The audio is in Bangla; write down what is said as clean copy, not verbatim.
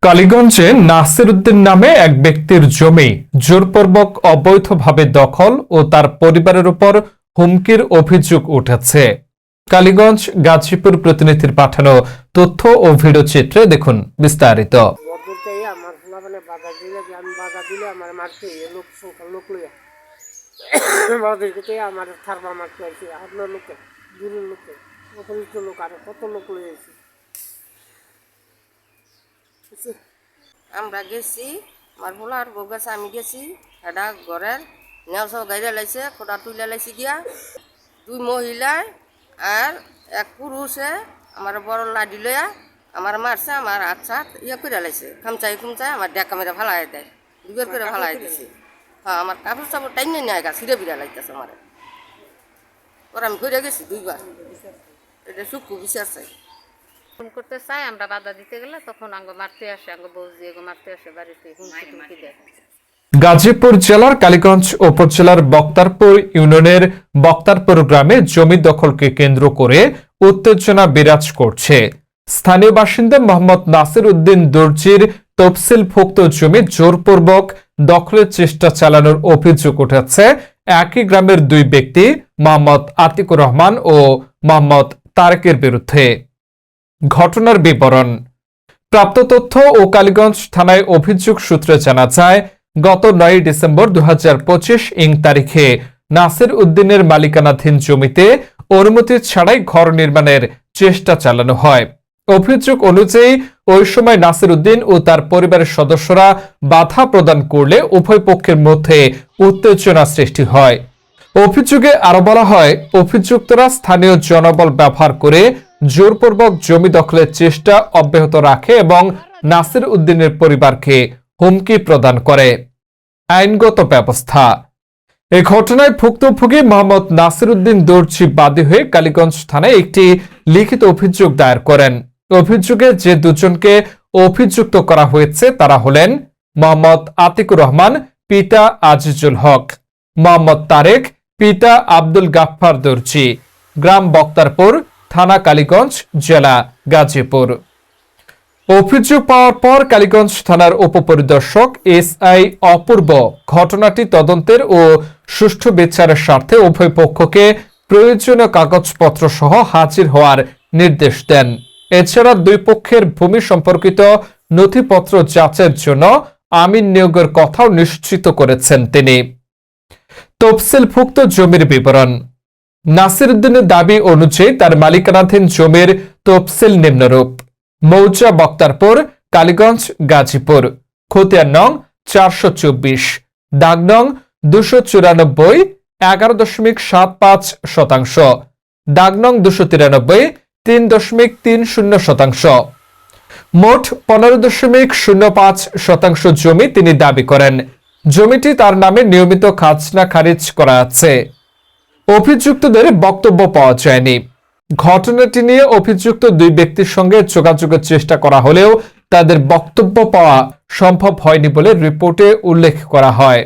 কালীগঞ্জে নাসির উদ্দিন নামে এক ব্যক্তির জমি জোরপূর্বক অবৈধভাবে দখল ও তার পরিবারের উপর হুমকির অভিযোগ উঠেছে। কালীগঞ্জ গাজীপুর প্রতিনিধির পাঠানো তথ্য ও ভিডিও চিত্রে দেখুন বিস্তারিত। আমরা গেছি আমার ভোলার বউ গেছে, আমি গেছি এটা ঘরের নেওয়া সব গাড়ি লাইছে, খোটা তুলে লাইছি দিয়া দুই মহিলা আর এক পুরুষে আমার বড় লাডি লইয়া আমার মারছে, আমার আচ্ছা ইয়ে করে লাইছে, খামচাই খুমচাই আমার ডেকা মেরে ফালাই দেয়, দুবার করে ফালাই দিছে। হ্যাঁ, আমার কাপড় চাপড় টাইম নিয়ে গা ছিঁড়ে বিড়া লাগতেছে আমার। ওরা আমি ঘুরে গেছি দুইবার, এটা সুখু বিচার চাই করতে চাই, আমরা বাধা দিতে গেলে তখন আঙ্গ মারতে আসে, আঙ্গ বৌজি এগো মারতে আসে, বাড়িতে হুমকি টুমকি দেয়। গাজীপুর জেলার কালীগঞ্জ উপজেলার বক্তারপুর ইউনিয়নের বক্তারপুর গ্রামে জমি দখলকে কেন্দ্র করে উত্তেজনা বিরাজ করছে। স্থানীয় বাসিন্দা মোহাম্মদ নাসির উদ্দিন দর্জির তফসিলভুক্ত জমি জোরপূর্বক দখলের চেষ্টা চালানোর অভিযোগ উঠেছে একই গ্রামের দুই ব্যক্তি মোহাম্মদ আতিকুর রহমান ও মোহাম্মদ তারেকের বিরুদ্ধে। ঘটনার বিবরণ। প্রাপ্ত তথ্য ও কালীগঞ্জ থানায় অভিযোগ সূত্রে জানা যায়, গত 9 ডিসেম্বর 2025 তারিখে নাসির উদ্দিনের মালিকানাধীন জমিতে অনুমতি ছাড়াই ঘর নির্মাণের চেষ্টা চালানো হয়। অভিযোগ অনুযায়ী ওই সময় নাসির উদ্দিন ও তার পরিবারের সদস্যরা বাধা প্রদান করলে উভয় পক্ষের মধ্যে উত্তেজনা সৃষ্টি হয়। অভিযোগে আরো বলা হয়, অভিযুক্তরা স্থানীয় জনবল ব্যবহার করে জোরপূর্বক জমি দখলের চেষ্টা অব্যাহত রাখে এবং নাসির উদ্দিনের পরিবারকে হুমকি প্রদান করে। আইনগত ব্যবস্থা। এই ঘটনায় ভুক্তভোগী মোহাম্মদ নাসির উদ্দিন দর্জি বাদী হয়ে কালীগঞ্জ থানায় একটি লিখিত অভিযোগ দায়ের করেন। অভিযোগে যে দুজনকে অভিযুক্ত করা হয়েছে তারা হলেন মোহাম্মদ আতিকুর রহমান পিতা আজিজুল হক, মোহাম্মদ তারেক পিতা আব্দুল গাফফার দর্জি, গ্রাম বক্তারপুর, থানা কালীগঞ্জ, জেলা গাজীপুর। অভিযোগ পাওয়ার পর কালীগঞ্জ থানার উপপরিদর্শক SI অপূর্ব ঘটনাটি তদন্তের ও সুষ্ঠু বিচারের স্বার্থে উভয় পক্ষকে প্রয়োজনীয় কাগজপত্র সহ হাজির হওয়ার নির্দেশ দেন। এছাড়া দুই পক্ষের ভূমি সম্পর্কিত নথিপত্র যাচাইয়ের জন্য আমিন নিয়োগের কথাও নিশ্চিত করেছেন তিনি। তফসিলভুক্ত জমির বিবরণ। নাসির উদ্দিনের দাবি অনুযায়ী তার মালিকানাধীন জমির তফসিল নিম্নরূপ: মৌজা বক্তারপুর, কালীগঞ্জ, গাজীপুর, খতিয়ান নং 424, দাগ নং 294, 11.75%, দাগ নং 293, 3.30%। মোট 15.05% জমি তিনি দাবি করেন। জমিটি তার নামে নিয়মিত খাজনা খারিজ করা আছে। অভিযুক্তদের বক্তব্য পাওয়া যায়নি। ঘটনাটি নিয়ে অভিযুক্ত দুই ব্যক্তির সঙ্গে যোগাযোগের চেষ্টা করা হলেও তাদের বক্তব্য পাওয়া সম্ভব হয়নি বলে রিপোর্টে উল্লেখ করা হয়।